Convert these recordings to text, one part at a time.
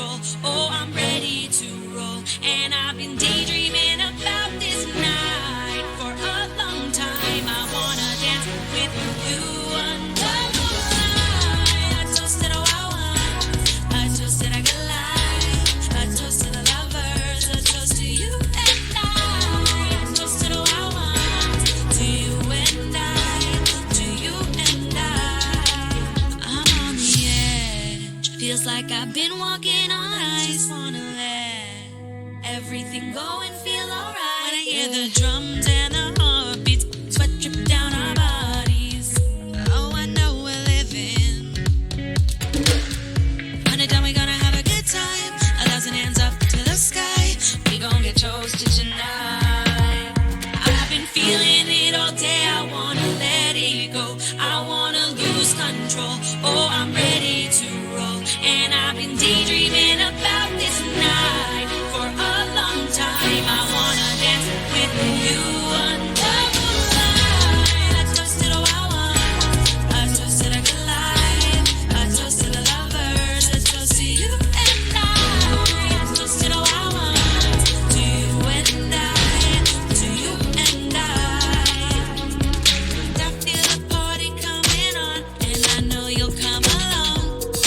control. Oh, I'm ready to roll. And I've been daydreaming about this night for a long time. I wanna dance with you under the light. I toasted a wow, I toasted a good life, I toasted the lovers, I toast to you and I toasted a wow, to you and I, to you and I. I'm on the edge, feels like I've been walking on ice. Wanna let everything go and feel alright. When I hear the drums and the heartbeats, sweat drip down our bodies. Oh, I know we're living. When it's done, we're gonna have a good time. 1,000 hands up to the sky. We gon' get toasted tonight. I've been feeling it all day. I wanna let it go. I wanna lose control. Oh, I'm ready to roll. And I've been daydreaming about this night for a long time. I wanna dance with you under the light. I toasted a wow, I toasted a good life, I toasted the lovers, I toast to you and I toasted a wow, to you and I, to you and I. I feel the party coming on, and I know you'll come along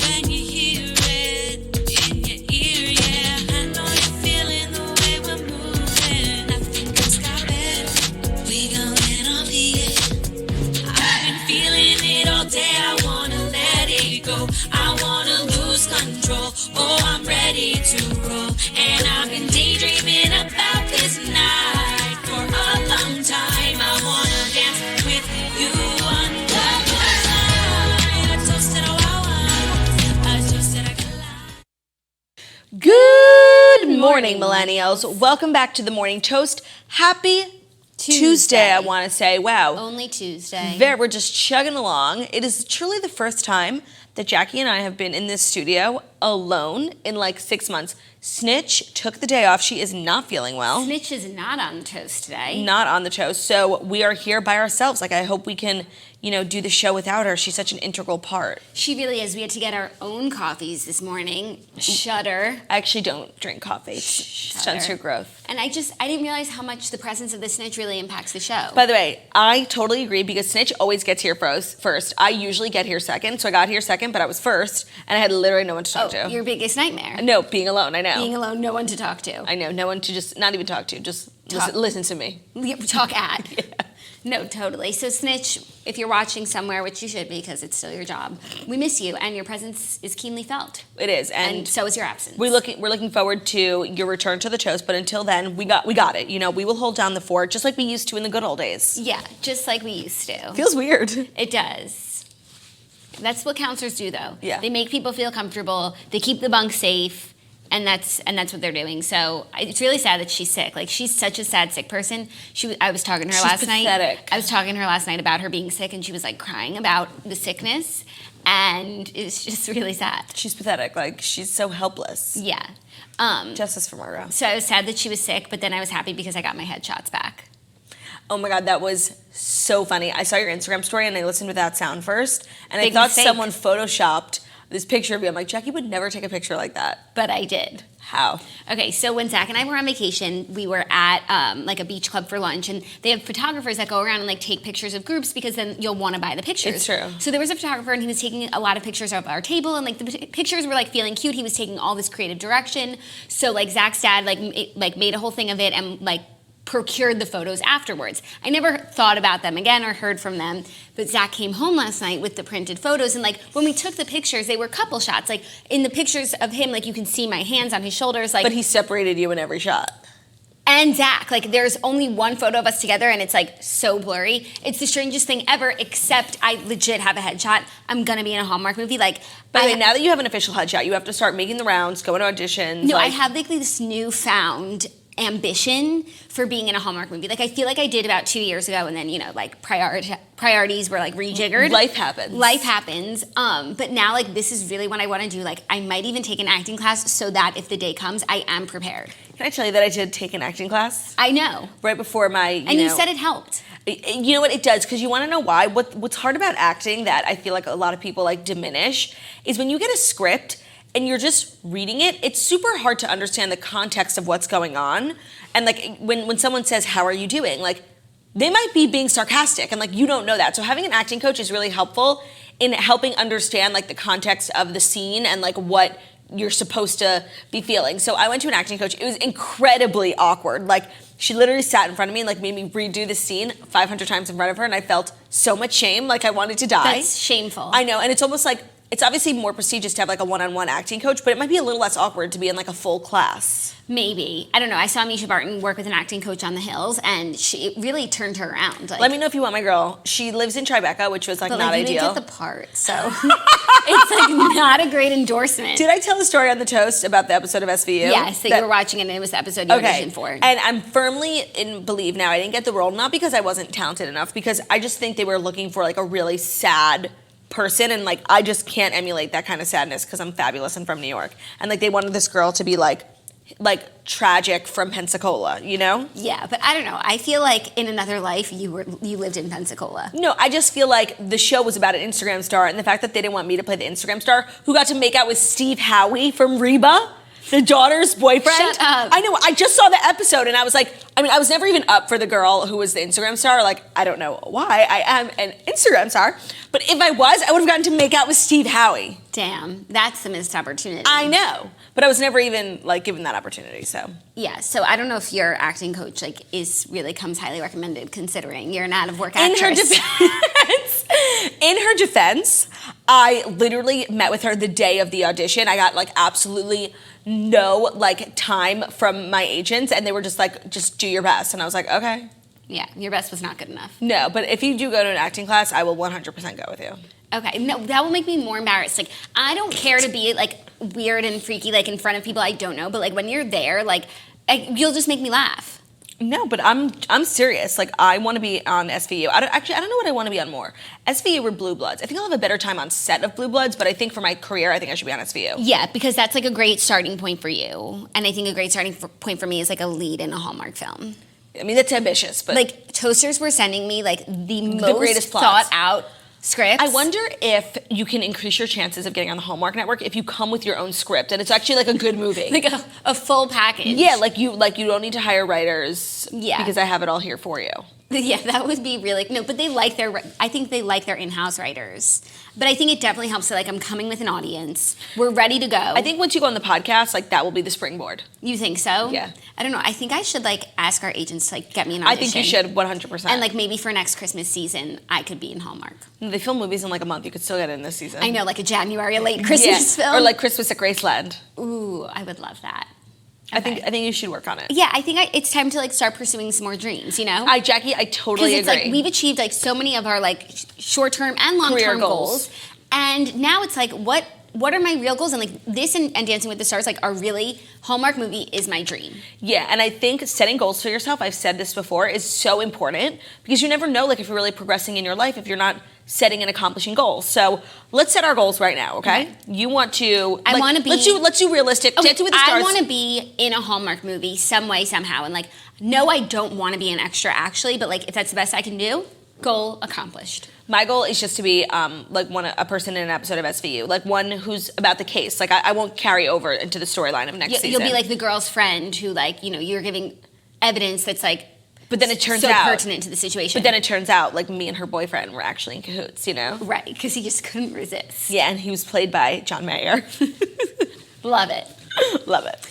when you hear it in your ear, yeah. I know you're feeling the way we're moving. Nothing can stop it. We gon' get on the edge. I've been feeling it all day. I wanna let it go. I wanna lose control. Oh, I'm ready to roll. And I've been daydreaming about this night for a long time. I wanna dance with you under the light. I toasted a wow, I toasted a good life. Good morning, millennials. Welcome back to the Morning Toast. Happy Tuesday, I want to say. Wow. Only Tuesday. We're just chugging along. It is truly the first time that Jackie and I have been in this studio alone in like 6 months. Snitch took the day off. She is not feeling well. Snitch is not on the toast today. Not on the toast. So we are here by ourselves. Like, I hope we can, do the show without her. She's such an integral part. She really is. We had to get our own coffees this morning. Shudder. I actually don't drink coffee. It stunts your growth. And I didn't realize how much the presence of the Snitch really impacts the show. By the way, I totally agree because Snitch always gets here first. I usually get here second, so I got here second, but I was first, and I had literally no one to talk to. Your biggest nightmare. No, being alone, I know. Being alone, no one to talk to. I know, no one to just, not even talk to, just listen to me. Talk at. Yeah. No, totally. So Snitch, if you're watching somewhere, which you should be because it's still your job, we miss you and your presence is keenly felt. It is. And so is your absence. We're looking forward to your return to the toast, but until then, we got it. We will hold down the fort just like we used to in the good old days. Yeah, just like we used to. Feels weird. It does. That's what counselors do, though. Yeah. They make people feel comfortable. They keep the bunk safe. And that's what they're doing. So it's really sad that she's sick. Like, she's such a sad, sick person. I was talking to her last night. I was talking to her last night about her being sick, and she was like crying about the sickness, and it's just really sad. She's pathetic. Like, she's so helpless. Yeah. Justice for Margot. So I was sad that she was sick, but then I was happy because I got my headshots back. Oh my God, that was so funny. I saw your Instagram story and I listened without sound first, and Big I thought mistake. someone photoshopped this picture of you. I'm like, Jackie would never take a picture like that. But I did. How? Okay, so when Zach and I were on vacation, we were at like a beach club for lunch, and they have photographers that go around and like take pictures of groups because then you'll want to buy the pictures. It's true. So there was a photographer, and he was taking a lot of pictures of our table, and like the pictures were like feeling cute. He was taking all this creative direction. So like Zach's dad made a whole thing of it and like procured the photos afterwards. I never thought about them again or heard from them, but Zach came home last night with the printed photos, and like when we took the pictures, they were couple shots. Like in the pictures of him, like you can see my hands on his shoulders. Like, but he separated you in every shot. And Zach, like there's only one photo of us together, and it's like so blurry. It's the strangest thing ever, except I legit have a headshot. I'm gonna be in a Hallmark movie. Like, by the way, now that you have an official headshot, you have to start making the rounds, going to auditions. No, I have like this newfound ambition for being in a Hallmark movie. Like I feel like I did about 2 years ago, and then like priorities were like rejiggered. Life happens. But now like this is really what I want to do. Like I might even take an acting class so that if the day comes, I am prepared. Can I tell you that I did take an acting class? I know. Right before my, you said it helped. You know what, it does, because you want to know why. What's hard about acting that I feel like a lot of people like diminish is when you get a script and you're just reading it, it's super hard to understand the context of what's going on. And like when someone says, "How are you doing?" like they might be being sarcastic, and like you don't know that. So having an acting coach is really helpful in helping understand like the context of the scene and like what you're supposed to be feeling. So I went to an acting coach. It was incredibly awkward. Like she literally sat in front of me and like made me redo the scene 500 times in front of her, and I felt so much shame, like I wanted to die. That's shameful. I know, and it's almost like, it's obviously more prestigious to have like a one-on-one acting coach, but it might be a little less awkward to be in like a full class. Maybe. I don't know. I saw Misha Barton work with an acting coach on The Hills, and it really turned her around. Like, Let me know if you want my girl. She lives in Tribeca, which was like but not like, you ideal. didn't get the part, so it's like not a great endorsement. Did I tell the story on the toast about the episode of SVU? Yes, that you were watching it, and it was the episode you auditioned for. And I'm firmly in believe now I didn't get the role, not because I wasn't talented enough, because I just think they were looking for like a really sad person, and like I just can't emulate that kind of sadness because I'm fabulous and from New York. And like they wanted this girl to be like tragic from Pensacola, you know? Yeah, but I don't know. I feel like in another life you lived in Pensacola. No, I just feel like the show was about an Instagram star, and the fact that they didn't want me to play the Instagram star who got to make out with Steve Howie from Reba, the daughter's boyfriend. Shut up. I know. I just saw the episode and I was like, I mean, I was never even up for the girl who was the Instagram star. Like, I don't know why. I am an Instagram star. But if I was, I would have gotten to make out with Steve Howie. Damn, that's the missed opportunity. I know. But I was never even like given that opportunity, so. Yeah, so I don't know if your acting coach like really comes highly recommended considering you're an out of work actress. In her defense, I literally met with her the day of the audition. I got like absolutely no like time from my agents, and they were just like, just do your best. And I was like, okay. Yeah, your best was not good enough. No, but if you do go to an acting class, I will 100% go with you. Okay, no, that will make me more embarrassed. Like, I don't care to be like weird and freaky like in front of people I don't know, but like when you're there, like you'll just make me laugh. No, but I'm serious. Like I want to be on SVU. I don't know what I want to be on more. SVU or Blue Bloods. I think I'll have a better time on set of Blue Bloods, but I think for my career, I think I should be on SVU. Yeah, because that's like a great starting point for you, and I think a great starting point for me is like a lead in a Hallmark film. I mean, that's ambitious, but like Toasters were sending me like the greatest most plots. thought out scripts. I wonder if you can increase your chances of getting on the Hallmark Network if you come with your own script and it's actually like a good movie. like a full package. Yeah, like you don't need to hire writers. Yeah. Because I have it all here for you. Yeah, that would be really no, but I think they like their in-house writers. But I think it definitely helps that like I'm coming with an audience. We're ready to go. I think once you go on the podcast, like that will be the springboard. You think so? Yeah. I don't know. I think I should like ask our agents to like get me an audition. I think you should 100%. And like maybe for next Christmas season, I could be in Hallmark. They film movies in like a month. You could still get it in this season. I know, like a January late Christmas film. Or like Christmas at Graceland. Ooh, I would love that. Okay. I think you should work on it. Yeah, I think it's time to like start pursuing some more dreams, you know? Jackie, I totally agree. Because it's like we've achieved like so many of our like short-term and long-term goals. And now it's like what are my real goals? And like this and Dancing with the Stars like are really Hallmark movie is my dream. Yeah, and I think setting goals for yourself, I've said this before, is so important because you never know like if you're really progressing in your life if you're not setting and accomplishing goals. So let's set our goals right now, okay? You want to I want to be let's do realistic. Okay, Dancing with the Stars. I want to be in a Hallmark movie some way, somehow. And like, no, I don't want to be an extra actually, but like if that's the best I can do, goal accomplished. My goal is just to be like a person in an episode of SVU, like one who's about the case. Like I won't carry over into the storyline of next season. You'll be like the girl's friend who like, you know, you're giving evidence that's like but then it turns so out pertinent to the situation. But then it turns out like me and her boyfriend were actually in cahoots, you know? Right, because he just couldn't resist. Yeah, and he was played by John Mayer. Love it. Love it.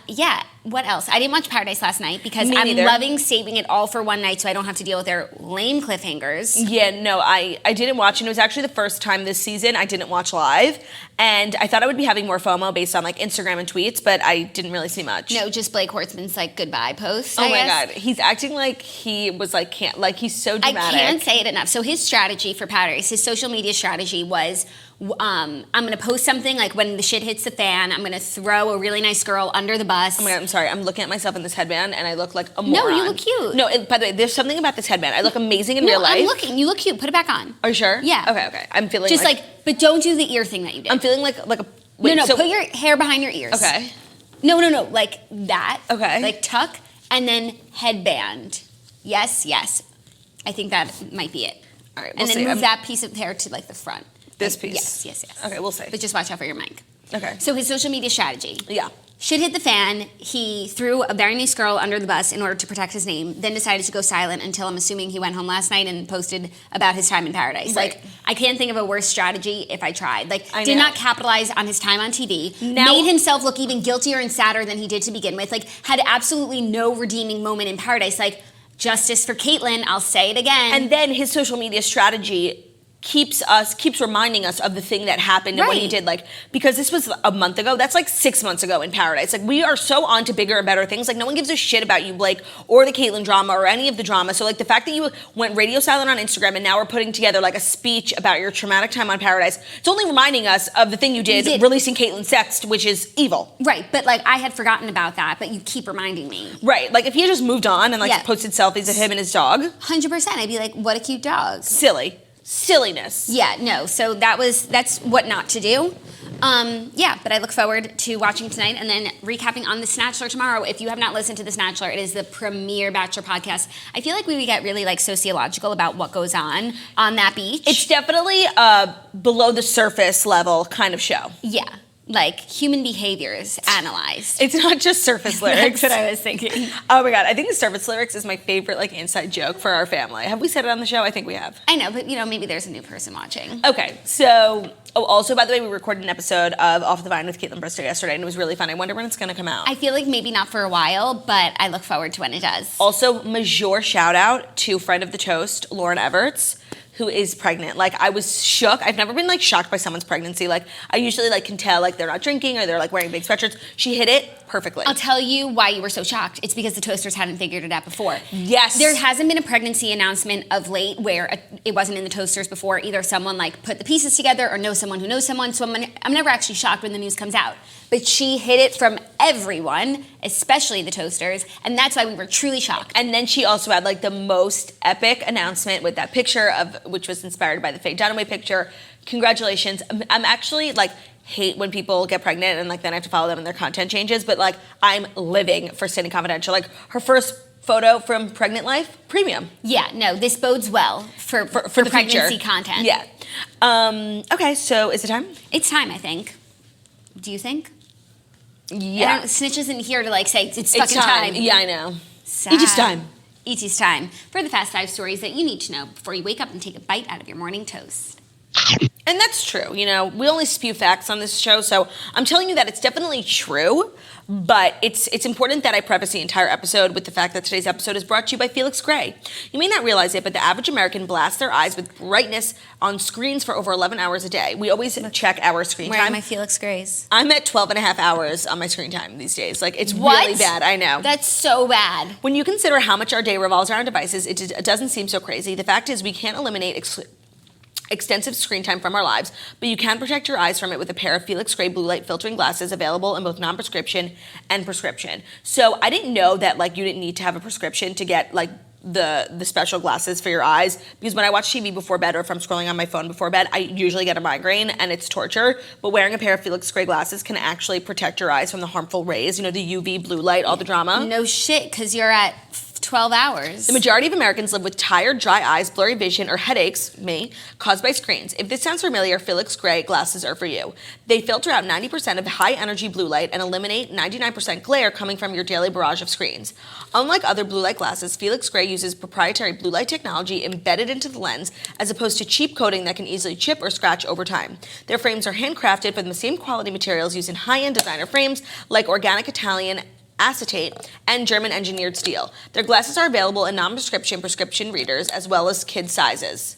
Yeah. What else? I didn't watch Paradise last night because Me I'm neither. loving saving it all for one night so I don't have to deal with their lame cliffhangers. Yeah, no, I didn't watch, and it was actually the first time this season I didn't watch live, and I thought I would be having more FOMO based on like Instagram and tweets, but I didn't really see much. No, just Blake Horstman's like goodbye post. Oh I my guess. God, he's acting like he was like he's so dramatic. I can't say it enough. So his strategy for Paradise, his social media strategy was, I'm gonna post something like when the shit hits the fan, I'm gonna throw a really nice girl under the bus. Oh my God, I'm sorry. I'm looking at myself in this headband and I look like a moron. No, you look cute. No, by the way, there's something about this headband. I look amazing in real life. I'm looking. You look cute. Put it back on. Are you sure? Yeah. Okay. I'm feeling just like, but don't do the ear thing that you did. I'm feeling like a wait, no, so, put your hair behind your ears. Okay. No, like that. Okay. Like tuck and then headband. Yes. I think that might be it. All right, and then move that piece of hair to like the front. This like, piece? Yes. Okay, we'll see. But just watch out for your mic. Okay. So his social media strategy. Yeah. Shit hit the fan. He threw a very nice girl under the bus in order to protect his name, then decided to go silent until I'm assuming he went home last night and posted about his time in paradise. Right. Like, I can't think of a worse strategy if I tried. Like, I did know. not capitalize on his time on TV, Now- made himself look even guiltier and sadder than he did to begin with, like, had absolutely no redeeming moment in paradise. Like, justice for Caitlyn, I'll say it again. And then his social media strategy keeps reminding us of the thing that happened and what he Right. did, like, because this was a month ago. That's like 6 months ago in Paradise. Like, we are so on to bigger and better things. Like, no one gives a shit about you, Blake, or the Caitlyn drama or any of the drama. So, like, the fact that you went radio silent on Instagram and now we're putting together like a speech about your traumatic time on Paradise, it's only reminding us of the thing you did. Releasing Caitlyn's sext, which is evil. Right, but like, I had forgotten about that, but you keep reminding me. Right, like if he had just moved on and like Yeah. posted selfies of him and his dog, 100%. I'd be like, what a cute dog. silliness. Yeah, no. So that's what not to do. Yeah, but I look forward to watching tonight and then recapping on the Snatchler tomorrow. If you have not listened to the Snatchler, it is the premier Bachelor podcast. I feel like we would get really like sociological about what goes on that beach. It's definitely a below the surface level kind of show. Yeah, like human behaviors analyzed. It's not just surface lyrics. That's what I was thinking. Oh my god, I think the surface lyrics is my favorite like inside joke for our family. Have we said it on the show? I think we have. I know, but maybe there's a new person watching. Okay, so also by the way, we recorded an episode of Off the Vine with Caitlyn Bristow yesterday, and it was really fun. I wonder when it's going to come out. I feel like maybe not for a while, but I look forward to when it does. Also, major shout out to friend of the toast, Lauren Everts, who is pregnant. Like, I was shook. I've never been like shocked by someone's pregnancy. Like, I usually like can tell like they're not drinking or they're like wearing big sweatshirts. She hit it perfectly. I'll tell you why you were so shocked. It's because the Toasters hadn't figured it out before. Yes. There hasn't been a pregnancy announcement of late where it wasn't in the Toasters before. Either someone like put the pieces together or know someone who knows someone. So I'm never actually shocked when the news comes out. But she hid it from everyone, especially the Toasters, and that's why we were truly shocked. And then she also had like the most epic announcement with that picture which was inspired by the Faye Dunaway picture. Congratulations. I'm actually like hate when people get pregnant and like then I have to follow them and their content changes, but like I'm living for Staying Confidential. Like her first photo from pregnant life, premium. Yeah, no, this bodes well for the pregnancy future. content. Yeah. Okay, so is it time? It's time, I think. Do you think? Yeah. Snitch isn't here to like say it's It's fucking time. Yeah, I know. Sad. Each is time. E.T.'s time for the Fast 5 stories that you need to know before you wake up and take a bite out of your morning toast. And that's true. We only spew facts on this show, so I'm telling you that it's definitely true, but it's important that I preface the entire episode with the fact that today's episode is brought to you by Felix Gray. You may not realize it, but the average American blasts their eyes with brightness on screens for over 11 hours a day. We always check our screen Where are time. my Felix Grays? I'm at 12 and a half hours on my screen time these days. Like, it's What? really bad, I know. That's so bad. When you consider how much our day revolves around devices, it doesn't seem so crazy. The fact is we can't eliminate extensive screen time from our lives, but you can protect your eyes from it with a pair of Felix Gray blue light filtering glasses available in both non-prescription and prescription. So I didn't know that like you didn't need to have a prescription to get like the special glasses for your eyes, because when I watch TV before bed or if I'm scrolling on my phone before bed, I usually get a migraine and it's torture. But wearing a pair of Felix Gray glasses can actually protect your eyes from the harmful rays, the UV, blue light, all the drama. No shit, because you're at 12 hours. The majority of Americans live with tired, dry eyes, blurry vision, or headaches, me, caused by screens. If this sounds familiar, Felix Gray glasses are for you. They filter out 90% of high-energy blue light and eliminate 99% glare coming from your daily barrage of screens. Unlike other blue light glasses, Felix Gray uses proprietary blue light technology embedded into the lens, as opposed to cheap coating that can easily chip or scratch over time. Their frames are handcrafted from the same quality materials used in high-end designer frames like organic Italian acetate and German engineered steel. Their glasses are available in non-prescription prescription readers as well as kid sizes.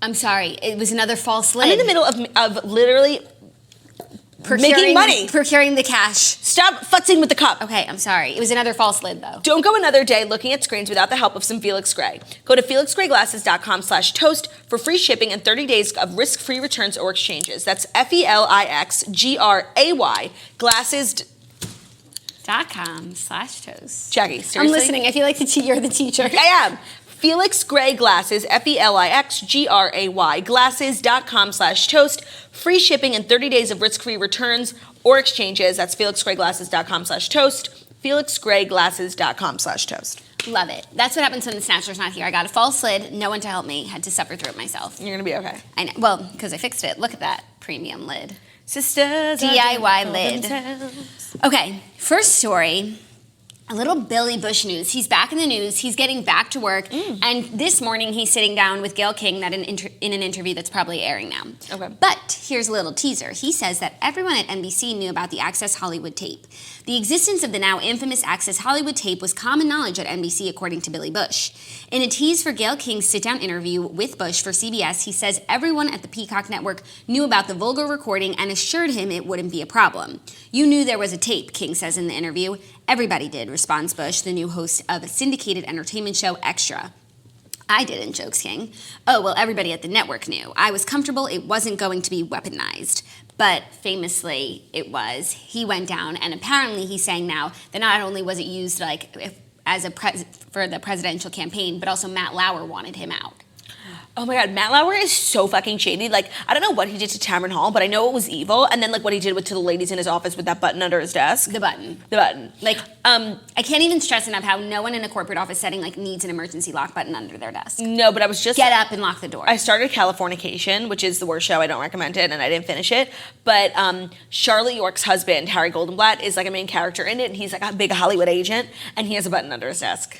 I'm sorry, it was another false lid. I'm in the middle of literally making money. Procuring the cash. Stop futzing with the cup. Okay, I'm sorry. It was another false lid though. Don't go another day looking at screens without the help of some Felix Gray. Go to felixgrayglasses.com/toast for free shipping and 30 days of risk-free returns or exchanges. That's FELIXGRAY glasses. .com/toast. Jackie, seriously? I'm listening. I feel like you're the teacher. I am. Felix Gray Glasses, FELIXGRAY glasses.com/toast. Free shipping and 30 days of risk-free returns or exchanges. That's felixgrayglasses.com/toast. felixgrayglasses.com/toast. Love it. That's what happens when the Snatcher's not here. I got a false lid, no one to help me, had to suffer through it myself. You're going to be okay. I know. Well, because I fixed it. Look at that premium lid. Sisters. DIY lid. Okay, first story. A little Billy Bush news. He's back in the news. He's getting back to work. And this morning, he's sitting down with Gayle King in an interview that's probably airing now. Okay. But here's a little teaser. He says that everyone at NBC knew about the Access Hollywood tape. The existence of the now infamous Access Hollywood tape was common knowledge at NBC, according to Billy Bush. In a tease for Gayle King's sit-down interview with Bush for CBS, he says everyone at the Peacock Network knew about the vulgar recording and assured him it wouldn't be a problem. You knew there was a tape, King says in the interview. Everybody did, responds Bush, the new host of a syndicated entertainment show, Extra. I didn't, jokes King. Oh, well, everybody at the network knew. I was comfortable it wasn't going to be weaponized. But famously, it was. He went down, and apparently he's saying now that not only was it used for the presidential campaign, but also Matt Lauer wanted him out. Oh my God, Matt Lauer is so fucking shady. Like, I don't know what he did to Tamron Hall, but I know it was evil. And then, like, what he did to the ladies in his office with that button under his desk. The button. Like, I can't even stress enough how no one in a corporate office setting, like, needs an emergency lock button under their desk. No, but I was just... Get up and lock the door. I started Californication, which is the worst show. I don't recommend it, and I didn't finish it. But Charlotte York's husband, Harry Goldenblatt, is, like, a main character in it, and he's, like, a big Hollywood agent, and he has a button under his desk.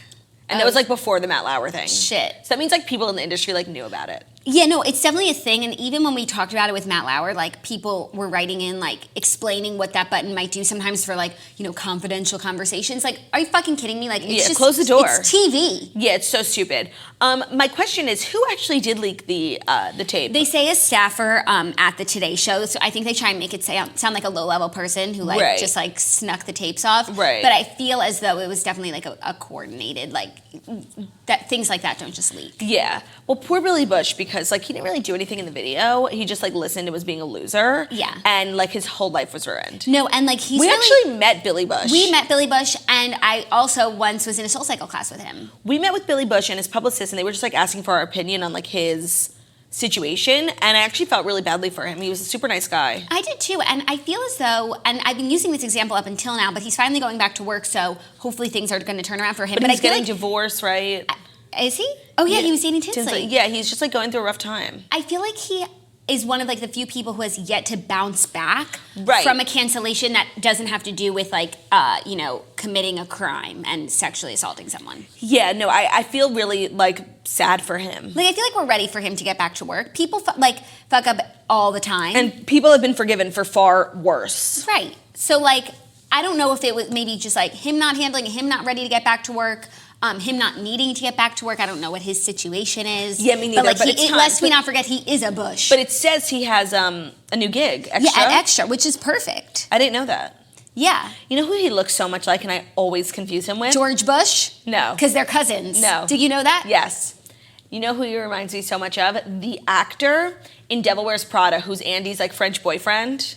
And that was, like, before the Matt Lauer thing. Shit. So that means, like, people in the industry, like, knew about it. Yeah, no, it's definitely a thing. And even when we talked about it with Matt Lauer, like, people were writing in, like, explaining what that button might do sometimes for, like, you know, confidential conversations. Like, are you fucking kidding me? Like, it's just... close the door. It's TV. Yeah, it's so stupid. My question is, who actually did leak the tape? They say a staffer at the Today Show, so I think they try and make it sound like a low-level person who, like, just, like, snuck the tapes off. Right. But I feel as though it was definitely, like, a coordinated, like, that things like that don't just leak. Yeah. Well, poor Billy Bush, because, like, he didn't really do anything in the video. He just, like, listened and was being a loser. Yeah. And, like, his whole life was ruined. No, and, like, We actually met Billy Bush. We met Billy Bush, and I also once was in a SoulCycle class with him. We met with Billy Bush and his publicist, and they were just, like, asking for our opinion on, like, his situation, and I actually felt really badly for him. He was a super nice guy. I did too, and I feel as though, and I've been using this example up until now, but he's finally going back to work, so hopefully things are going to turn around for him. But he's I feel getting like, divorced, right? Is he? Oh yeah, he was dating Tinsley. Yeah, he's just, like, going through a rough time. I feel like he is one of, like, the few people who has yet to bounce back Right. from a cancellation that doesn't have to do with, like, you know, committing a crime and sexually assaulting someone. Yeah, no, I feel really, like, sad for him. Like, I feel like we're ready for him to get back to work. People, fuck up all the time. And people have been forgiven for far worse. Right. So, like, I don't know if it was maybe just, like, him not handling it, him not ready to get back to work, him not needing to get back to work. I don't know what his situation is. Yeah, me neither, But, like, but it's time. lest we not forget, he is a Bush. But it says he has a new gig, Extra. Yeah, at Extra, which is perfect. I didn't know that. Yeah. You know who he looks so much like and I always confuse him with? George Bush? No. Because they're cousins. No. Did you know that? Yes. You know who he reminds me so much of? The actor in Devil Wears Prada, who's Andy's, like, French boyfriend.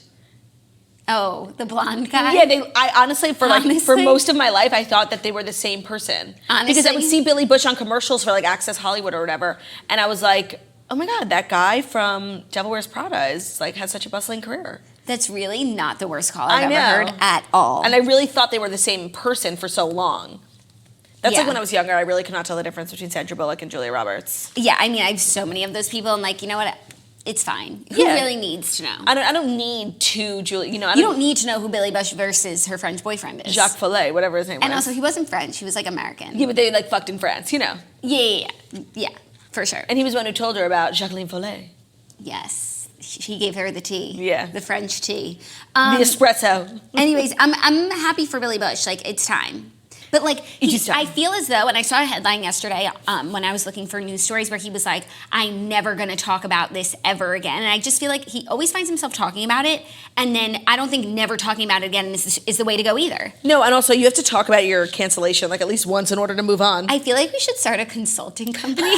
Oh, the blonde guy? Yeah, I honestly, for Honestly? most of my life, I thought that they were the same person. Honestly? Because I would see Billy Bush on commercials for, like, Access Hollywood or whatever, and I was like, oh my God, that guy from Devil Wears Prada is, like, has such a bustling career. That's really not the worst call I've I know. ever heard at all. And I really thought they were the same person for so long. That's Yeah. like when I was younger, I really could not tell the difference between Sandra Bullock and Julia Roberts. Yeah, I mean, I have so many of those people, and, like, you know what? It's fine. Who Yeah. really needs to know? I don't need to, Julia, you know. You don't need to know who Billy Bush versus her French boyfriend is. Jacques Follet, whatever his name And was. also, he wasn't French. He was, like, American. Yeah, but they, like, fucked in France, you know. Yeah, for sure. And he was the one who told her about Jacqueline Follet. Yes. He gave her the tea. Yeah. The French tea. The espresso. Anyways, I'm happy for Billy Bush. Like, it's time. But, like, I feel as though, and I saw a headline yesterday when I was looking for news stories where he was like, I'm never going to talk about this ever again. And I just feel like he always finds himself talking about it, and then I don't think never talking about it again is the way to go either. No, and also you have to talk about your cancellation, like, at least once in order to move on. I feel like we should start a consulting company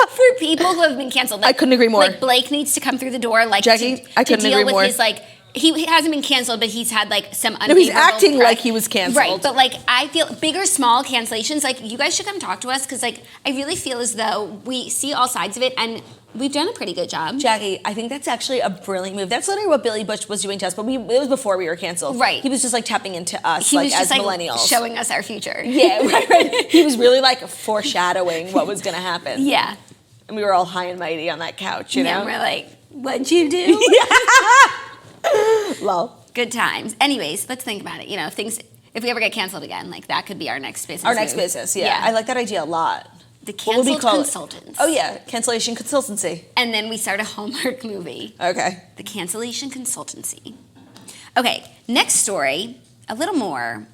for people who have been canceled. Like, I couldn't agree more. Like, Blake needs to come through the door, like, Jackie, I couldn't to deal agree with more. his, like, he hasn't been canceled, but he's had, like, some unfavorable No, he's acting press. like he was canceled. Right, but, like, I feel big or small cancellations, like, you guys should come talk to us, because, like, I really feel as though we see all sides of it, and we've done a pretty good job. Jackie, I think that's actually a brilliant move. That's literally what Billy Bush was doing to us, but it was before we were canceled. Right. He was just, like, tapping into us, He like, was just, as like, millennials. showing us our future. Yeah, right. He was really, like, foreshadowing what was going to happen. Yeah. And we were all high and mighty on that couch, you know? And we're like, what'd you do? Lol. Good times. Anyways, let's think about it. You know, if we ever get canceled again, like that could be our next business. Our next business, yeah. I like that idea a lot. The What would we canceled call consultants. it? Oh yeah, cancellation consultancy. And then we start a Hallmark movie. Okay. The cancellation consultancy. Okay, next story, a little more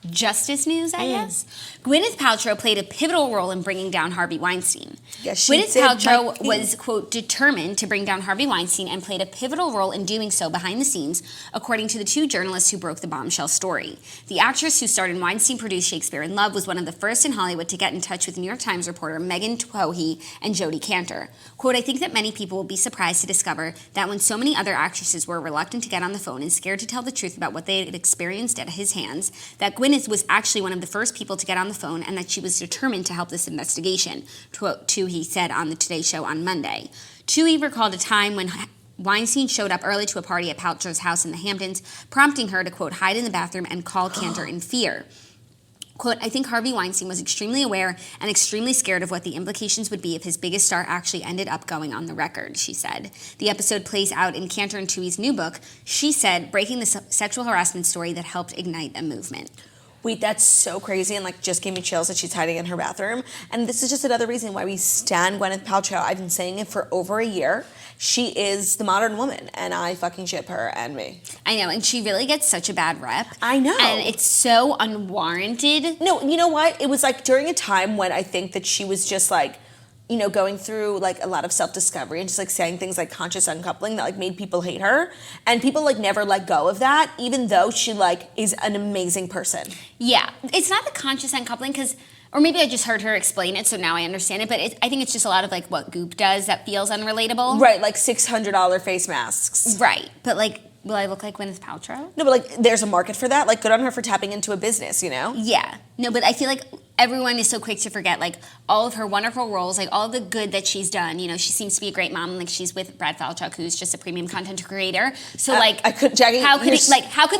justice news, I guess. Gwyneth Paltrow played a pivotal role in bringing down Harvey Weinstein. Yes, she Gwyneth did, Paltrow Mikey. was, quote, determined to bring down Harvey Weinstein and played a pivotal role in doing so behind the scenes, according to the two journalists who broke the bombshell story. The actress who starred in Weinstein-produced Shakespeare in Love was one of the first in Hollywood to get in touch with New York Times reporter Megan Twohy and Jodie Cantor. Quote, I think that many people will be surprised to discover that when so many other actresses were reluctant to get on the phone and scared to tell the truth about what they had experienced at his hands, that Gwyneth was actually one of the first people to get on the phone and that she was determined to help this investigation, Twohy said on the Today Show on Monday. Twohy recalled a time when Weinstein showed up early to a party at Paltrow's house in the Hamptons, prompting her to, quote, hide in the bathroom and call Cantor in fear. Quote, I think Harvey Weinstein was extremely aware and extremely scared of what the implications would be if his biggest star actually ended up going on the record, she said. The episode plays out in Cantor and Twohy's new book, She Said, breaking the sexual harassment story that helped ignite a movement. Wait, that's so crazy and like just gave me chills that she's hiding in her bathroom. And this is just another reason why we stan Gwyneth Paltrow. I've been saying it for over a year. She is the modern woman and I fucking ship her and me. I know, and she really gets such a bad rep. I know. And it's so unwarranted. No, you know what? It was like during a time when I think that she was just like, you know, going through like a lot of self-discovery and just like saying things like conscious uncoupling that like made people hate her. And people like never let go of that, even though she like is an amazing person. Yeah, it's not the conscious uncoupling because, or maybe I just heard her explain it, so now I understand it. But I think it's just a lot of like what Goop does that feels unrelatable. Right, like $600 face masks. Right, but like, will I look like Gwyneth Paltrow? No, but like there's a market for that. Like good on her for tapping into a business, you know? Yeah, no, but I feel like everyone is so quick to forget like all of her wonderful roles, like all of the good that she's done. You know, she seems to be a great mom. Like she's with Brad Falchuk, who's just a premium content creator. So like, Jackie, how could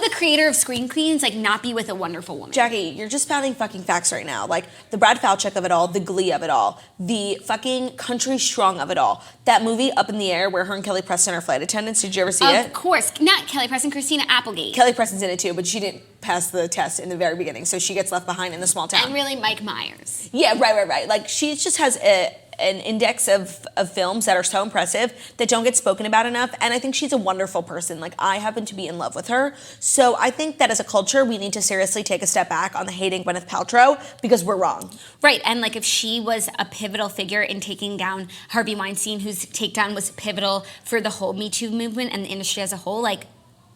the creator of Scream Queens like not be with a wonderful woman? Jackie, you're just spouting fucking facts right now. Like the Brad Falchuk of it all, the Glee of it all, the fucking Country Strong of it all. That movie Up in the Air where her and Kelly Preston are flight attendants. Did you ever see it? Of course, not Kelly Preston, Christina Applegate. Kelly Preston's in it too, but she didn't pass the test in the very beginning, so she gets left behind in the small town. And really Mike Myers. Yeah, right. Like she just has an index of films that are so impressive that don't get spoken about enough, and I think she's a wonderful person. Like I happen to be in love with her, so I think that as a culture we need to seriously take a step back on the hating Gwyneth Paltrow because we're wrong. Right, and like if she was a pivotal figure in taking down Harvey Weinstein, whose takedown was pivotal for the whole Me Too movement and the industry as a whole, like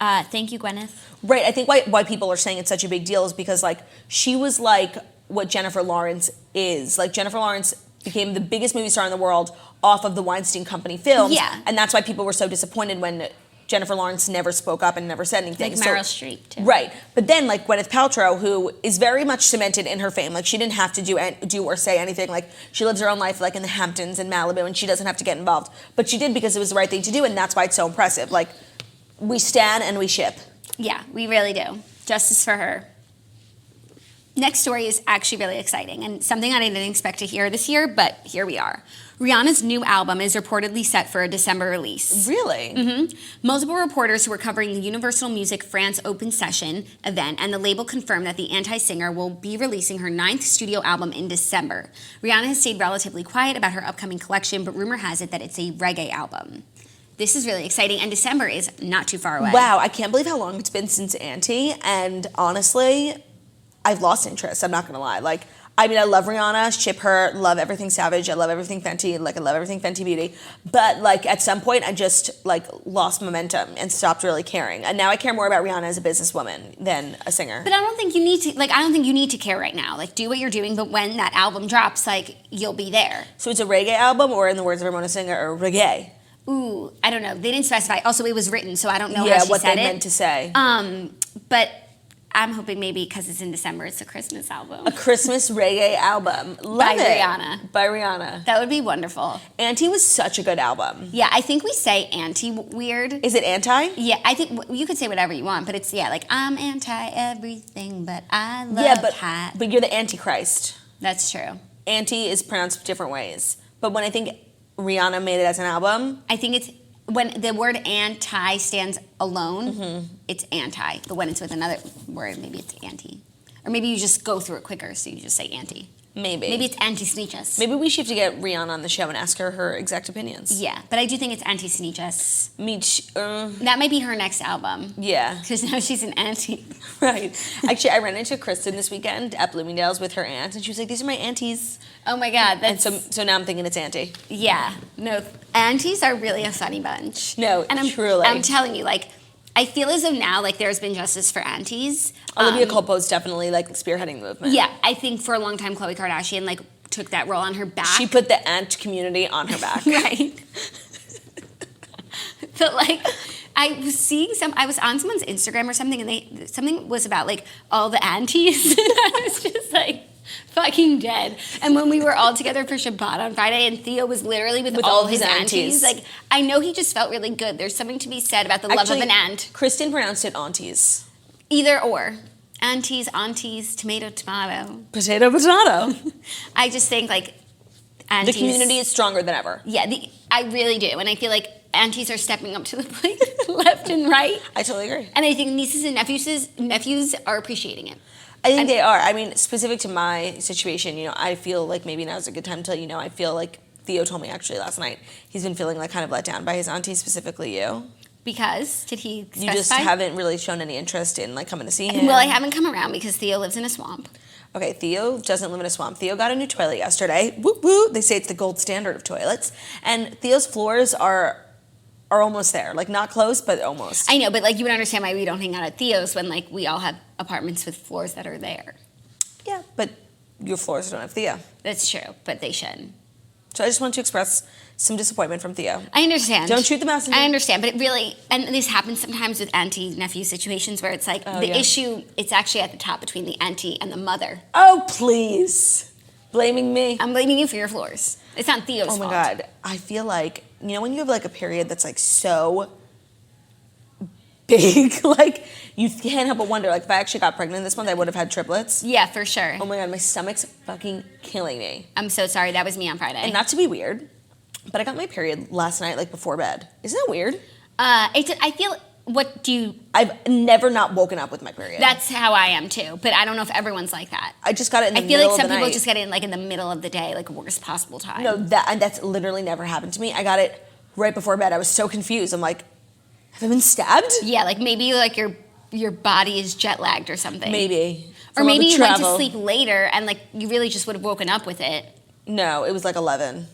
thank you, Gwyneth. Right, I think why people are saying it's such a big deal is because like she was like what Jennifer Lawrence is. Like Jennifer Lawrence became the biggest movie star in the world off of the Weinstein Company films. Yeah. And that's why people were so disappointed when Jennifer Lawrence never spoke up and never said anything. Like Meryl Streep, too. Right. But then, like, Gwyneth Paltrow, who is very much cemented in her fame. Like, she didn't have to do or say anything. Like, she lives her own life, like, in the Hamptons and Malibu, and she doesn't have to get involved. But she did because it was the right thing to do, and that's why it's so impressive. Like, we stan and we ship. Yeah, we really do. Justice for her. Next story is actually really exciting and something I didn't expect to hear this year, but here we are. Rihanna's new album is reportedly set for a December release. Really? Mm-hmm. Multiple reporters who were covering the Universal Music France Open Session event and the label confirmed that the anti-singer will be releasing her 9th studio album in December. Rihanna has stayed relatively quiet about her upcoming collection, but rumor has it that it's a reggae album. This is really exciting, and December is not too far away. Wow, I can't believe how long it's been since Auntie, and honestly, I've lost interest, I'm not gonna lie. Like, I mean, I love Rihanna, ship her, love everything Savage, I love everything Fenty, like I love everything Fenty Beauty. But like at some point I just like lost momentum and stopped really caring. And now I care more about Rihanna as a businesswoman than a singer. But I don't think you need to care right now. Like do what you're doing, but when that album drops, like you'll be there. So it's a reggae album, or in the words of Ramona Singer, or reggae? Ooh, I don't know. They didn't specify. Also, it was written, so I don't know how she said it. Yeah, what they meant to say. But I'm hoping maybe because it's in December, it's a Christmas album. A Christmas reggae album. Love By it. Rihanna. By Rihanna. That would be wonderful. Auntie was such a good album. Yeah, I think we say anti weird. Is it anti? Yeah, I think you could say whatever you want, but it's, like, I'm anti everything, but I love hot. But you're the Antichrist. That's true. Anti is pronounced different ways. But when I think Rihanna made it as an album, I think it's when the word anti stands alone, it's anti. But when it's with another word, maybe it's anti. Or maybe you just go through it quicker, so you just say anti. Maybe it's anti-Snitches. Maybe we should have to get Rihanna on the show and ask her exact opinions. Yeah, but I do think it's anti-Snitches. That might be her next album. Yeah. Because now she's an auntie. Right. Actually, I ran into Kristen this weekend at Bloomingdale's with her aunt, and she was like, "These are my aunties." Oh my God. And so now I'm thinking it's auntie. Yeah. No, aunties are really a funny bunch. No, truly. I'm telling you, like, I feel as though now, like, there's been justice for aunties. Olivia Culpo's definitely, like, spearheading the movement. Yeah, I think for a long time, Khloe Kardashian, like, took that role on her back. She put the aunt community on her back. Right. But, like, I was on someone's Instagram or something, and something was about, like, all the aunties. And I was just, like, fucking dead. And when we were all together for Shabbat on Friday, and Theo was literally with all his aunties, like, I know he just felt really good. There's something to be said about the love of an aunt. Kristen pronounced it aunties. Either or. Aunties, tomato. Potato. I just think, like, aunties. The community is stronger than ever. Yeah, I really do. And I feel like aunties are stepping up to the plate left and right. I totally agree. And I think nieces and nephews are appreciating it. I think they are. I mean, specific to my situation, you know, I feel like maybe now's a good time to let you know. I feel like Theo told me actually last night he's been feeling like kind of let down by his auntie, specifically you. Because? Did he specify? You just haven't really shown any interest in like coming to see him. Well, I haven't come around because Theo lives in a swamp. Okay, Theo doesn't live in a swamp. Theo got a new toilet yesterday. Woo woo. They say it's the gold standard of toilets. And Theo's floors are almost there. Like not close, but almost. I know, but like you would understand why we don't hang out at Theo's when like we all have apartments with floors that are there. Yeah, but your floors don't have Theo. That's true, but they should. So I just want to express some disappointment from Theo. I understand. Don't shoot the messenger. I understand, but it really, and this happens sometimes with auntie-nephew situations where it's like issue, it's actually at the top between the auntie and the mother. Oh, please. Blaming me? I'm blaming you for your floors. It's not Theo's fault. Oh my God. I feel like, you know when you have like a period that's like so big, like you can't help but wonder, like if I actually got pregnant this month, I would have had triplets. Yeah, for sure. Oh my God, my stomach's fucking killing me. I'm so sorry, that was me on Friday. And not to be weird, but I got my period last night, like before bed. Isn't that weird? I feel, I've never not woken up with my period. That's how I am too, but I don't know if everyone's like that. I just got it in the I feel middle like some of the people night. just get it in like in the middle of the day, like worst possible time. No, that's literally never happened to me. I got it right before bed. I was so confused. I'm like, have I been stabbed? Yeah, like maybe like your body is jet lagged or something. Maybe. Or From all maybe the you went to travel. sleep later and like you really just would have woken up with it. No, it was like 11.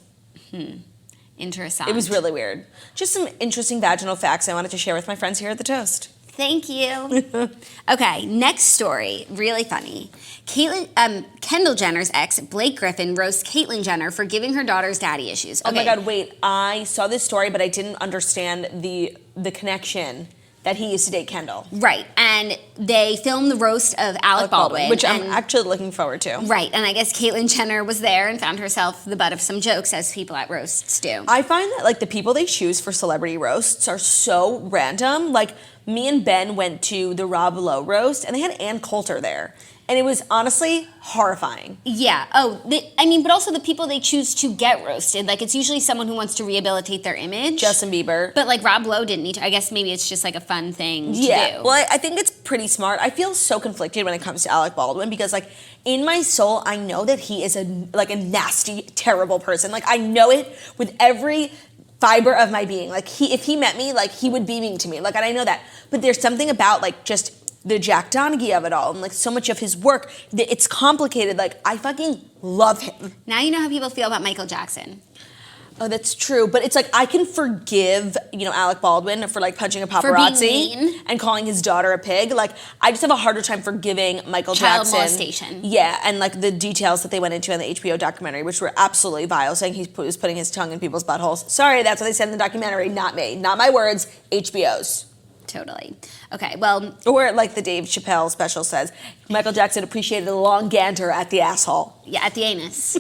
Interessant. It was really weird. Just some interesting vaginal facts I wanted to share with my friends here at The Toast. Thank you. Okay, next story. Really funny. Kendall Jenner's ex, Blake Griffin, roasts Caitlyn Jenner for giving her daughter's daddy issues. Oh my God, wait. I saw this story, but I didn't understand the connection that he used to date Kendall. Right, and they filmed the roast of Alec Baldwin. Which I'm actually looking forward to. Right, and I guess Caitlyn Jenner was there and found herself the butt of some jokes, as people at roasts do. I find that like the people they choose for celebrity roasts are so random. Like me and Ben went to the Rob Lowe roast, and they had Ann Coulter there. And it was honestly horrifying. Yeah. Oh, but also the people they choose to get roasted. Like, it's usually someone who wants to rehabilitate their image. Justin Bieber. But, like, Rob Lowe didn't need to. I guess maybe it's just, like, a fun thing to do. Well, I think it's pretty smart. I feel so conflicted when it comes to Alec Baldwin because, like, in my soul, I know that he is a nasty, terrible person. Like, I know it with every fiber of my being. Like, if he met me, like, he would be mean to me. Like, and I know that. But there's something about, like, just the Jack Donaghy of it all and like so much of his work, it's complicated. Like I fucking love him. Now you know how people feel about Michael Jackson. Oh, that's true. But it's like I can forgive, Alec Baldwin for like punching a paparazzi for being mean. And calling his daughter a pig. Like I just have a harder time forgiving Michael Child Jackson. molestation. Yeah, and like the details that they went into in the HBO documentary, which were absolutely vile, saying he was putting his tongue in people's buttholes. Sorry, that's what they said in the documentary, not me. Not my words, HBO's. Totally. Okay, well... Or like the Dave Chappelle special says, Michael Jackson appreciated a long gander at the asshole. Yeah, at the anus.